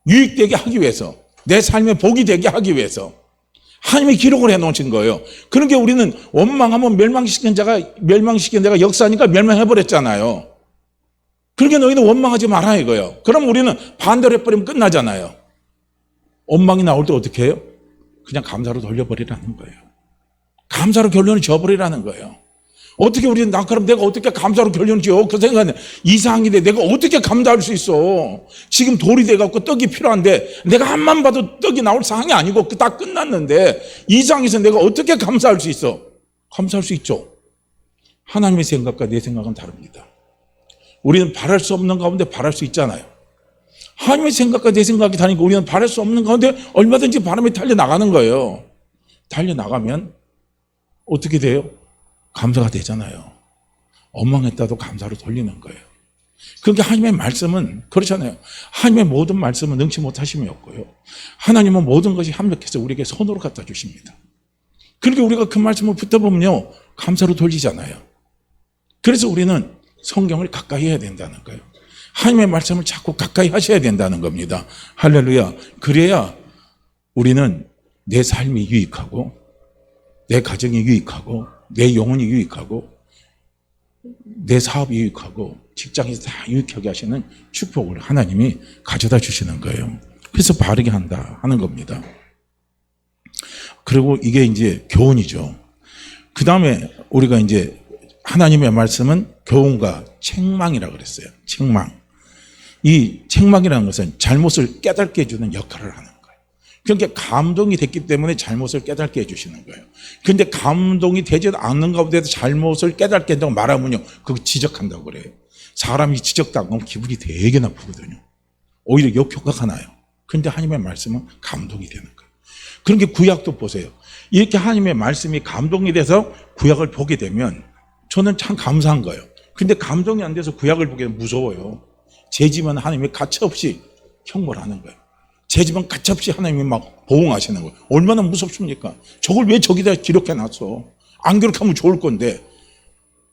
유익되게 하기 위해서, 내 삶에 복이 되게 하기 위해서 하나님이 기록을 해놓으신 거예요. 그러니까 우리는 원망하면 멸망시킨 자가 역사니까 멸망해버렸잖아요. 그러니까 너희는 원망하지 마라 이거예요. 그럼 우리는 반대로 해버리면 끝나잖아요. 원망이 나올 때 어떻게 해요? 그냥 감사로 돌려버리라는 거예요. 감사로 결론을 지어버리라는 거예요. 어떻게 우리는 그럼 내가 어떻게 감사로 결론을 지어? 그 생각은 이상인데 내가 어떻게 감사할 수 있어? 지금 돌이 돼갖고 떡이 필요한데 내가 한만 봐도 떡이 나올 상황이 아니고 다 끝났는데 이 상황에서 내가 어떻게 감사할 수 있어? 감사할 수 있죠. 하나님의 생각과 내 생각은 다릅니다. 우리는 바랄 수 없는 가운데 바랄 수 있잖아요. 하나님의 생각과 내 생각이 다르니까 우리는 바랄 수 없는 가운데 얼마든지 바람에 달려나가는 거예요. 달려나가면 어떻게 돼요? 감사가 되잖아요. 원망했다도 감사로 돌리는 거예요. 그러니까 하나님의 말씀은 그렇잖아요. 하나님의 모든 말씀은 능치 못하심이 없고요, 하나님은 모든 것이 합력해서 우리에게 손으로 갖다 주십니다. 그러니까 우리가 그 말씀을 붙어보면요, 감사로 돌리잖아요. 그래서 우리는 성경을 가까이 해야 된다는 거예요. 하나님의 말씀을 자꾸 가까이 하셔야 된다는 겁니다. 할렐루야. 그래야 우리는 내 삶이 유익하고 내 가정이 유익하고 내 영혼이 유익하고 내 사업이 유익하고 직장에서 다 유익하게 하시는 축복을 하나님이 가져다 주시는 거예요. 그래서 바르게 한다 하는 겁니다. 그리고 이게 이제 교훈이죠. 그 다음에 우리가 이제 하나님의 말씀은 교훈과 책망이라고 그랬어요. 책망. 이 책망이라는 것은 잘못을 깨닫게 해주는 역할을 하는 거예요. 그러니까 감동이 됐기 때문에 잘못을 깨닫게 해주시는 거예요. 그런데 감동이 되지 않는 가운데서 잘못을 깨닫게 한다고 말하면요, 그거 지적한다고 그래요. 사람이 지적당하면 기분이 되게 나쁘거든요. 오히려 역효과가 나요. 그런데 하나님의 말씀은 감동이 되는 거예요. 그런 게 구약도 보세요. 이렇게 하나님의 말씀이 감동이 돼서 구약을 보게 되면 저는 참 감사한 거예요. 근데 감동이 안 돼서 구약을 보기에 무서워요. 제 집은 하나님이 가차없이 형벌 하는 거예요. 제 집은 가차없이 하나님이 막 보응하시는 거예요. 얼마나 무섭습니까? 저걸 왜 저기다 기록해 놨어? 안 기록하면 좋을 건데.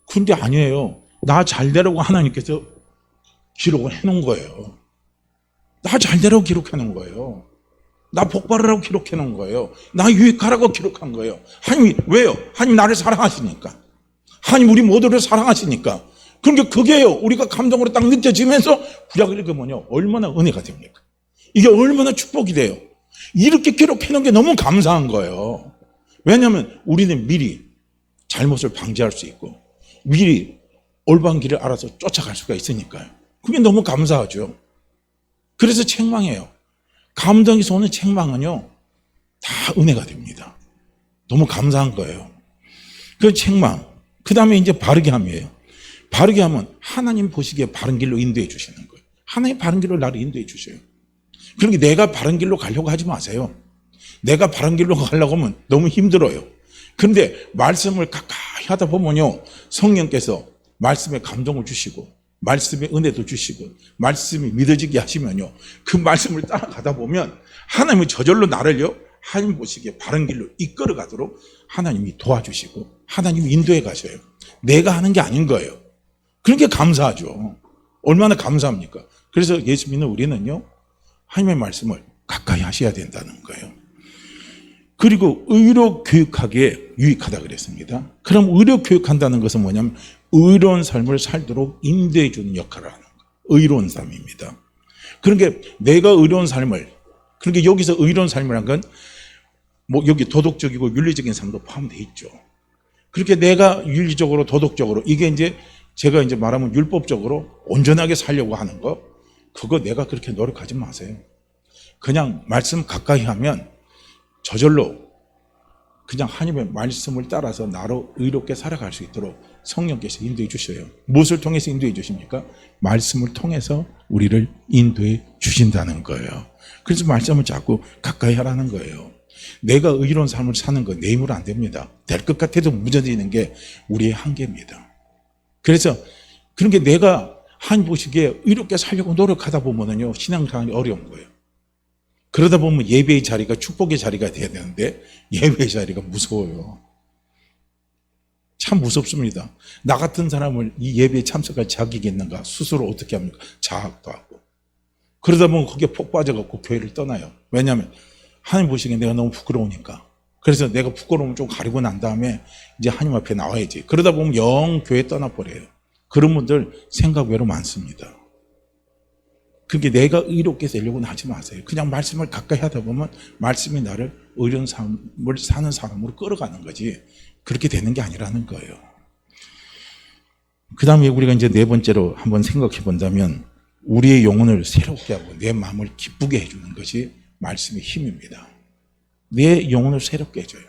근데 아니에요. 나 잘되라고 하나님께서 기록을 해놓은 거예요. 나 잘되라고 기록해 놓은 거예요. 나 복받으라고 기록해 놓은 거예요. 나 유익하라고 기록한 거예요. 하나님이 왜요? 하나님 나를 사랑하시니까. 하나님 우리 모두를 사랑하시니까. 그러니까 그게요, 우리가 감동으로 딱 느껴지면서 구약을 읽으면요, 얼마나 은혜가 됩니까? 이게 얼마나 축복이 돼요. 이렇게 기록해 놓은 게 너무 감사한 거예요. 왜냐하면 우리는 미리 잘못을 방지할 수 있고 미리 올바른 길을 알아서 쫓아갈 수가 있으니까요. 그게 너무 감사하죠. 그래서 책망해요. 감동에서 오는 책망은요, 다 은혜가 됩니다. 너무 감사한 거예요. 그 책망. 그 다음에 이제 바르게 함이에요. 바르게 하면 하나님 보시기에 바른 길로 인도해 주시는 거예요. 하나님 바른 길로 나를 인도해 주셔요. 그러니까 내가 바른 길로 가려고 하지 마세요. 내가 바른 길로 가려고 하면 너무 힘들어요. 그런데 말씀을 가까이 하다 보면요, 성령께서 말씀에 감동을 주시고 말씀에 은혜도 주시고 말씀이 믿어지게 하시면요, 그 말씀을 따라가다 보면 하나님이 저절로 나를요, 하나님 보시기에 바른 길로 이끌어 가도록 하나님이 도와주시고 하나님이 인도해 가셔요. 내가 하는 게 아닌 거예요. 그러니까 감사하죠. 얼마나 감사합니까? 그래서 예수 믿는 우리는요, 하나님의 말씀을 가까이 하셔야 된다는 거예요. 그리고 의로 교육하기에 유익하다 그랬습니다. 그럼 의로 교육한다는 것은 뭐냐면 의로운 삶을 살도록 인도해 주는 역할을 하는 거예요. 의로운 삶입니다. 그러니까 내가 의로운 삶을, 그러니까 여기서 의로운 삶이란 건 뭐 여기 도덕적이고 윤리적인 삶도 포함되어 있죠. 그렇게 내가 윤리적으로 도덕적으로, 이게 이제 제가 이제 말하면 율법적으로 온전하게 살려고 하는 거, 그거 내가 그렇게 노력하지 마세요. 그냥 말씀 가까이 하면 저절로 그냥 하나님의 말씀을 따라서 나로 의롭게 살아갈 수 있도록 성령께서 인도해 주셔요. 무엇을 통해서 인도해 주십니까? 말씀을 통해서 우리를 인도해 주신다는 거예요. 그래서 말씀을 자꾸 가까이 하라는 거예요. 내가 의로운 삶을 사는 거 내 힘으로 안 됩니다. 될 것 같아도 무뎌지는 게 우리의 한계입니다. 그래서 그런 게 내가 하나님 보시기에 의롭게 살려고 노력하다 보면은요, 신앙생활이 어려운 거예요. 그러다 보면 예배의 자리가 축복의 자리가 돼야 되는데 예배의 자리가 무서워요. 참 무섭습니다. 나 같은 사람을 이 예배에 참석할 자격이 있는가? 스스로 어떻게 합니까? 자학도 하고. 그러다 보면 거기에 폭 빠져갖고 교회를 떠나요. 왜냐하면 하나님 보시기에 내가 너무 부끄러우니까. 그래서 내가 부끄러움을 좀 가리고 난 다음에 이제 하나님 앞에 나와야지. 그러다 보면 영 교회 떠나버려요. 그런 분들 생각 외로 많습니다. 그게 내가 의롭게 되려고는 하지 마세요. 그냥 말씀을 가까이 하다 보면 말씀이 나를 의로운 삶을 사는 사람으로 끌어가는 거지, 그렇게 되는 게 아니라는 거예요. 그 다음에 우리가 이제 네 번째로 한번 생각해 본다면, 우리의 영혼을 새롭게 하고 내 마음을 기쁘게 해주는 것이 말씀의 힘입니다. 내 영혼을 새롭게 해줘요.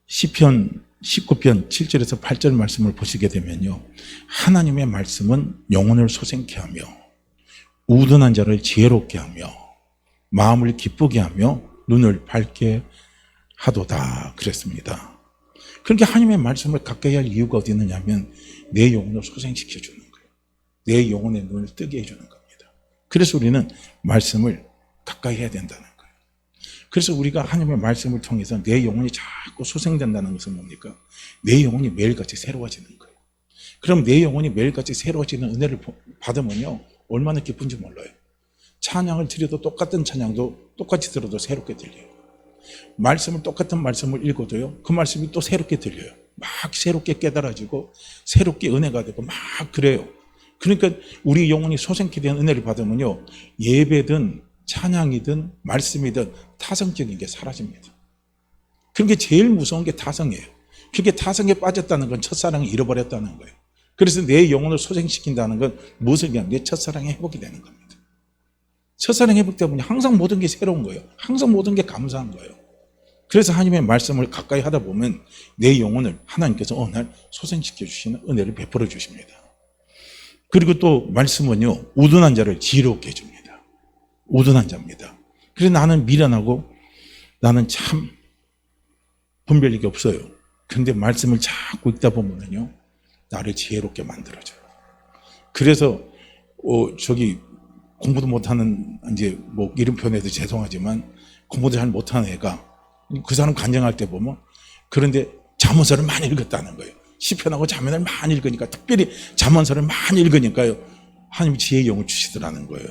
시편 19편 7절에서 8절 말씀을 보시게 되면요, 하나님의 말씀은 영혼을 소생케 하며 우둔한 자를 지혜롭게 하며 마음을 기쁘게 하며 눈을 밝게 하도다 그랬습니다. 그렇게 하나님의 말씀을 가까이 할 이유가 어디 있느냐면 내 영혼을 소생시켜 주는 거예요. 내 영혼의 눈을 뜨게 해주는 겁니다. 그래서 우리는 말씀을 가까이 해야 된다는 거예요. 그래서 우리가 하나님의 말씀을 통해서 내 영혼이 자꾸 소생된다는 것은 뭡니까? 내 영혼이 매일같이 새로워지는 거예요. 그럼 내 영혼이 매일같이 새로워지는 은혜를 받으면요, 얼마나 기쁜지 몰라요. 찬양을 드려도 똑같은 찬양도 똑같이 들어도 새롭게 들려요. 말씀을 똑같은 말씀을 읽어도요, 그 말씀이 또 새롭게 들려요. 막 새롭게 깨달아지고 새롭게 은혜가 되고 막 그래요. 그러니까 우리 영혼이 소생케 된 은혜를 받으면요, 예배든 찬양이든 말씀이든 타성적인 게 사라집니다. 그게 제일 무서운 게 타성이에요. 그게 타성에 빠졌다는 건 첫사랑을 잃어버렸다는 거예요. 그래서 내 영혼을 소생시킨다는 건 무엇을 위한 내 첫사랑의 회복이 되는 겁니다. 첫사랑 회복되다 보니 항상 모든 게 새로운 거예요. 항상 모든 게 감사한 거예요. 그래서 하나님의 말씀을 가까이 하다 보면 내 영혼을 하나님께서 어느 날 소생시켜 주시는 은혜를 베풀어 주십니다. 그리고 또 말씀은요, 우둔한 자를 지혜롭게 해줍니다. 우둔한 자입니다. 그래서 나는 미련하고 나는 참 분별력이 없어요. 그런데 말씀을 자꾸 읽다 보면요, 나를 지혜롭게 만들어줘요. 그래서 공부도 못하는, 이제 뭐 이름 표현해도 죄송하지만 공부도 잘 못하는 애가 그 사람 간증할 때 보면, 그런데 잠언서를 많이 읽었다는 거예요. 시편하고 잠언을 많이 읽으니까, 특별히 잠언서를 많이 읽으니까요, 하나님이 지혜의 영을 주시더라는 거예요.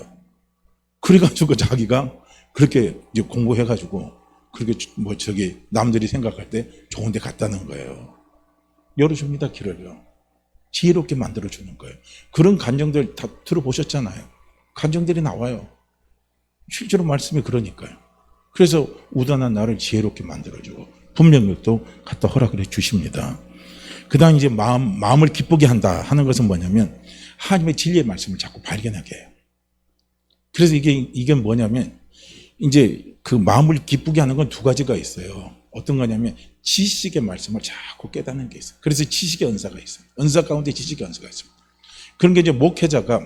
그래가지고 자기가 그렇게 이제 공부해가지고 그렇게 남들이 생각할 때 좋은 데 갔다는 거예요. 열어줍니다, 길을요. 지혜롭게 만들어주는 거예요. 그런 간증들 다 들어보셨잖아요. 간증들이 나와요. 실제로 말씀이 그러니까요. 그래서 우둔한 나를 지혜롭게 만들어주고 분명력도 갖다 허락을 해 주십니다. 그 다음 이제 마음을 기쁘게 한다 하는 것은 뭐냐면 하나님의 진리의 말씀을 자꾸 발견하게 해요. 그래서 이게 뭐냐면 이제 그 마음을 기쁘게 하는 건 두 가지가 있어요. 어떤 거냐면 지식의 말씀을 자꾸 깨닫는 게 있어요. 그래서 지식의 은사가 있어요. 은사 가운데 지식의 은사가 있습니다. 그런 게 이제 목회자가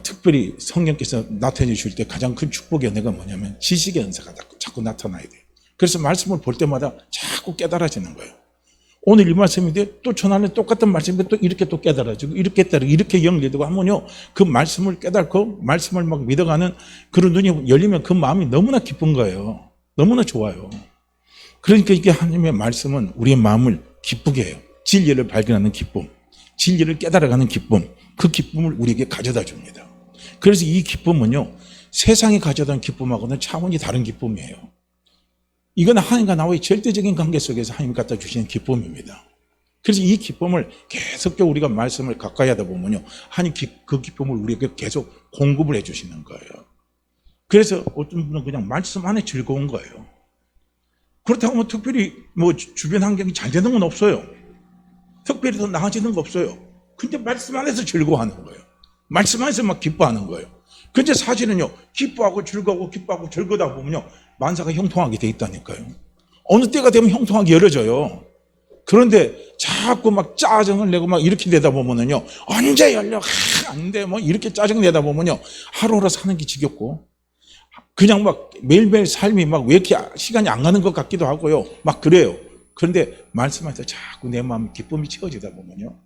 특별히 성령께서 나타내 주실 때 가장 큰 축복의 은혜가 뭐냐면 지식의 은사가 자꾸 나타나야 돼요. 그래서 말씀을 볼 때마다 자꾸 깨달아지는 거예요. 오늘 이 말씀인데 또 전날에 똑같은 말씀인데 또 이렇게 또 깨달아지고 이렇게 연결되고 하면요, 그 말씀을 깨닫고 말씀을 막 믿어가는 그런 눈이 열리면 그 마음이 너무나 기쁜 거예요. 너무나 좋아요. 그러니까 이게 하나님의 말씀은 우리의 마음을 기쁘게 해요. 진리를 발견하는 기쁨, 진리를 깨달아가는 기쁨, 그 기쁨을 우리에게 가져다 줍니다. 그래서 이 기쁨은요, 세상이 가져다는 기쁨하고는 차원이 다른 기쁨이에요. 이건 하나님과 나와의 절대적인 관계 속에서 하나님이 갖다 주시는 기쁨입니다. 그래서 이 기쁨을 계속적으로 우리가 말씀을 가까이 하다 보면요, 하나님 그 기쁨을 우리에게 계속 공급을 해 주시는 거예요. 그래서 어떤 분은 그냥 말씀 안에 즐거운 거예요. 그렇다고 뭐 특별히 뭐 주변 환경이 잘 되는 건 없어요. 특별히 더 나아지는 거 없어요. 근데 말씀 안에서 즐거워하는 거예요. 말씀 안에서 막 기뻐하는 거예요. 근데 사실은요, 기뻐하고 즐거워하고 기뻐하고 즐거다 보면요, 만사가 형통하게 돼 있다니까요. 어느 때가 되면 형통하게 열어져요. 그런데 자꾸 막 짜증을 내고 막 이렇게 되다 보면은요, 언제 열려? 안 돼. 뭐 이렇게 짜증 내다 보면요, 하루하루 사는 게 지겹고, 그냥 막 매일매일 삶이 막 왜 이렇게 시간이 안 가는 것 같기도 하고요. 막 그래요. 그런데 말씀하셔서 자꾸 내 마음 기쁨이 채워지다 보면요,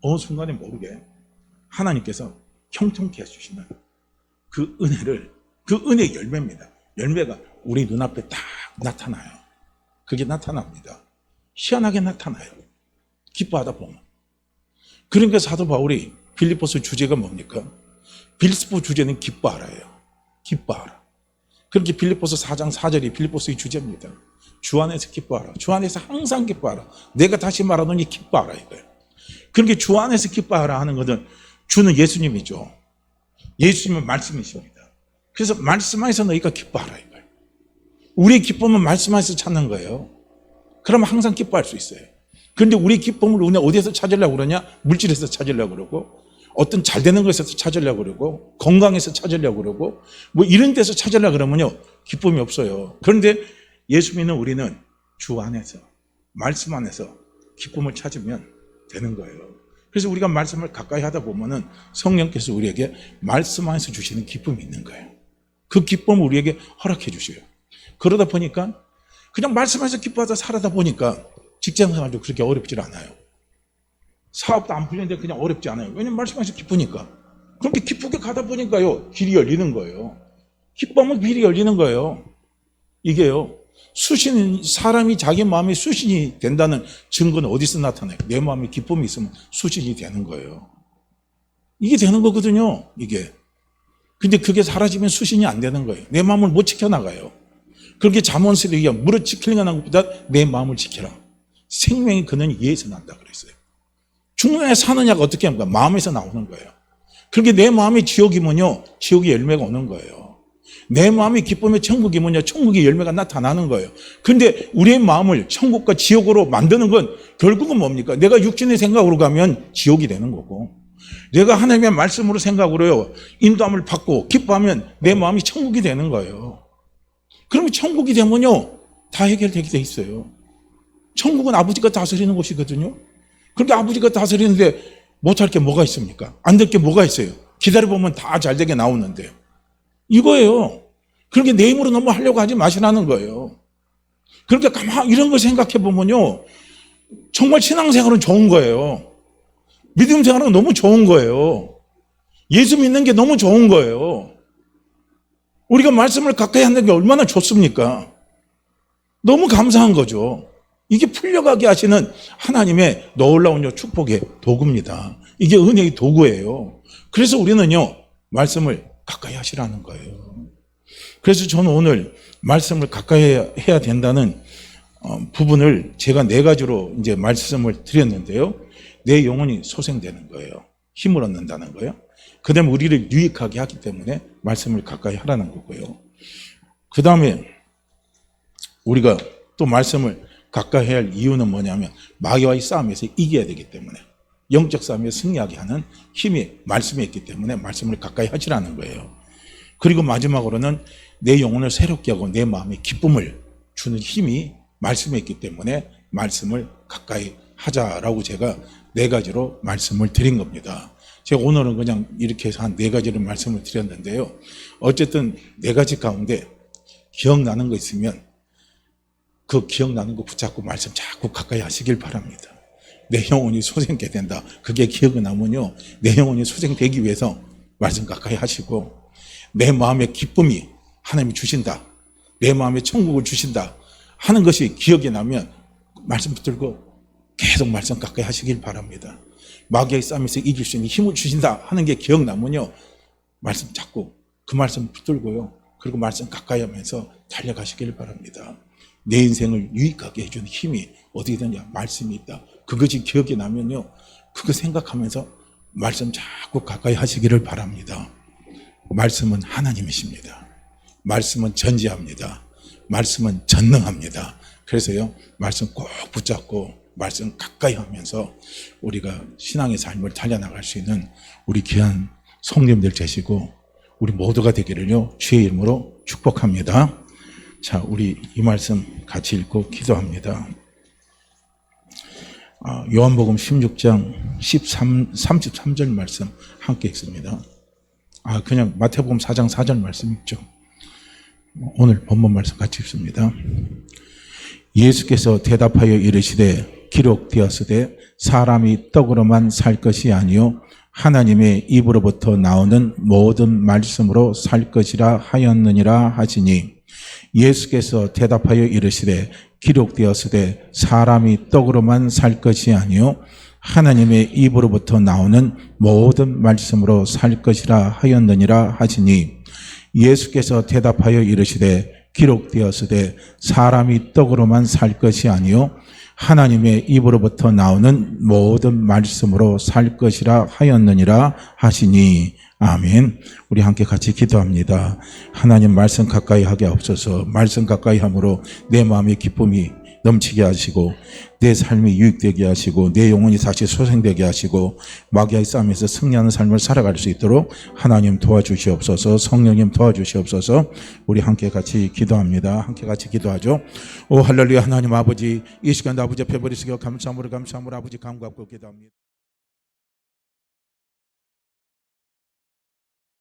어느 순간에 모르게 하나님께서 형통케 해주시는 그 은혜를, 그 은혜의 열매입니다. 열매가 우리 눈앞에 딱 나타나요. 그게 나타납니다. 희한하게 나타나요. 기뻐하다 보면. 그러니까 사도 바울이 빌립보서 주제가 뭡니까? 빌립보 주제는 기뻐하라예요. 기뻐하라. 그렇게 빌립보서 4장 4절이 빌립보서의 주제입니다. 주 안에서 기뻐하라. 주 안에서 항상 기뻐하라. 내가 다시 말하노니 기뻐하라 이거예요. 그렇게 주 안에서 기뻐하라 하는 것은 주는 예수님이죠. 예수님은 말씀이십니다. 그래서 말씀 안에서 너희가 기뻐하라 이거예요. 우리의 기쁨은 말씀 안에서 찾는 거예요. 그러면 항상 기뻐할 수 있어요. 그런데 우리의 기쁨을 우리는 어디에서 찾으려고 그러냐? 물질에서 찾으려고 그러고, 어떤 잘 되는 것에서 찾으려고 그러고, 건강에서 찾으려고 그러고, 뭐 이런 데서 찾으려고 그러면요, 기쁨이 없어요. 그런데 예수 믿는 우리는 주 안에서, 말씀 안에서 기쁨을 찾으면 되는 거예요. 그래서 우리가 말씀을 가까이 하다 보면은 성령께서 우리에게 말씀 안에서 주시는 기쁨이 있는 거예요. 그 기쁨을 우리에게 허락해 주셔요. 그러다 보니까 그냥 말씀 안에서 기뻐하다 살아다 보니까 직장 생활도 그렇게 어렵지 않아요. 사업도 안 풀리는데 그냥 어렵지 않아요. 왜냐면 말씀 안에서 기쁘니까. 그렇게 기쁘게 가다 보니까요, 길이 열리는 거예요. 기뻐하면 길이 열리는 거예요. 이게요, 사람이 자기 마음이 수신이 된다는 증거는 어디서 나타나요? 내 마음에 기쁨이 있으면 수신이 되는 거예요. 이게 되는 거거든요, 이게. 근데 그게 사라지면 수신이 안 되는 거예요. 내 마음을 못 지켜나가요. 그렇게 잠언서에 의하면 무릇 지키려는 것보다 내 마음을 지켜라. 생명의 근원이 이에서 난다 그랬어요. 중간에 사느냐가 어떻게 합니까? 마음에서 나오는 거예요. 그렇게 내 마음이 지옥이면요, 지옥의 열매가 오는 거예요. 내 마음이 기쁨의 천국이면요, 천국의 열매가 나타나는 거예요. 그런데 우리의 마음을 천국과 지옥으로 만드는 건 결국은 뭡니까? 내가 육신의 생각으로 가면 지옥이 되는 거고, 내가 하나님의 말씀으로 생각으로요, 인도함을 받고 기뻐하면 내 마음이 천국이 되는 거예요. 그러면 천국이 되면요, 다 해결되게 돼 있어요. 천국은 아버지가 다스리는 곳이거든요. 그렇게 아버지가 다스리는데 못할 게 뭐가 있습니까? 안 될 게 뭐가 있어요? 기다려보면 다 잘 되게 나오는데. 이거예요. 그렇게 내 힘으로 너무 하려고 하지 마시라는 거예요. 그렇게 가만 이런 걸 생각해 보면요, 정말 신앙생활은 좋은 거예요. 믿음 생활은 너무 좋은 거예요. 예수 믿는 게 너무 좋은 거예요. 우리가 말씀을 가까이 하는 게 얼마나 좋습니까? 너무 감사한 거죠. 이게 풀려가게 하시는 하나님의 놀라운 축복의 도구입니다. 이게 은혜의 도구예요. 그래서 우리는요, 말씀을 가까이 하시라는 거예요. 그래서 저는 오늘 말씀을 가까이 해야 된다는 부분을 제가 4가지로 이제 말씀을 드렸는데요. 내 영혼이 소생되는 거예요. 힘을 얻는다는 거예요. 그 다음에 우리를 유익하게 하기 때문에 말씀을 가까이 하라는 거고요. 그 다음에 우리가 또 말씀을 가까이 해야 할 이유는 뭐냐면 마귀와의 싸움에서 이겨야 되기 때문에, 영적 싸움에 승리하게 하는 힘이 말씀에 있기 때문에 말씀을 가까이 하시라는 거예요. 그리고 마지막으로는 내 영혼을 새롭게 하고 내 마음에 기쁨을 주는 힘이 말씀에 있기 때문에 말씀을 가까이 하자라고 제가 4가지로 말씀을 드린 겁니다. 제가 오늘은 그냥 이렇게 해서 한 4가지를 말씀을 드렸는데요. 어쨌든 4가지 가운데 기억나는 거 있으면 그 기억나는 거 붙잡고 말씀 자꾸 가까이 하시길 바랍니다. 내 영혼이 소생되게 된다. 그게 기억이 나면요, 내 영혼이 소생되기 위해서 말씀 가까이 하시고, 내 마음의 기쁨이 하나님이 주신다, 내 마음에 천국을 주신다 하는 것이 기억이 나면 말씀 붙들고 계속 말씀 가까이 하시길 바랍니다. 마귀의 싸움에서 이길 수 있는 힘을 주신다 하는 게 기억나면요, 말씀 잡고 그 말씀 붙들고요, 그리고 말씀 가까이 하면서 달려가시길 바랍니다. 내 인생을 유익하게 해주는 힘이 어디 있느냐? 말씀이 있다. 그것이 기억이 나면요, 그거 생각하면서 말씀 자꾸 가까이 하시기를 바랍니다. 말씀은 하나님이십니다. 말씀은 전지합니다. 말씀은 전능합니다. 그래서요, 말씀 꼭 붙잡고 말씀 가까이 하면서 우리가 신앙의 삶을 달려나갈 수 있는 우리 귀한 성도님들 되시고 우리 모두가 되기를요, 주의 이름으로 축복합니다. 자, 우리 이 말씀 같이 읽고 기도합니다. 요한복음 16장 33절 말씀 함께 읽습니다. 그냥 마태복음 4장 4절 말씀 읽죠. 오늘 본문 말씀 같이 읽습니다. 예수께서 대답하여 이르시되 기록되었으되 사람이 떡으로만 살 것이 아니요 하나님의 입으로부터 나오는 모든 말씀으로 살 것이라 하였느니라 하시니, 예수께서 대답하여 이르시되 기록되었으되 사람이 떡으로만 살 것이 아니요 하나님의 입으로부터 나오는 모든 말씀으로 살 것이라 하였느니라 하시니, 예수께서 대답하여 이르시되 기록되었으되 사람이 떡으로만 살 것이 아니요 하나님의 입으로부터 나오는 모든 말씀으로 살 것이라 하였느니라 하시니. 아멘. 우리 함께 같이 기도합니다. 하나님, 말씀 가까이 하게 하옵소서. 말씀 가까이 함으로 내 마음의 기쁨이 넘치게 하시고 내 삶이 유익되게 하시고 내 영혼이 다시 소생되게 하시고 마귀의 싸움에서 승리하는 삶을 살아갈 수 있도록 하나님 도와주시옵소서. 성령님 도와주시옵소서. 우리 함께 같이 기도합니다. 함께 같이 기도하죠. 오 할렐루야. 하나님 아버지, 이 시간 아버지 앞에 버리시고 감사함으로 아버지 감사함으로 기도합니다.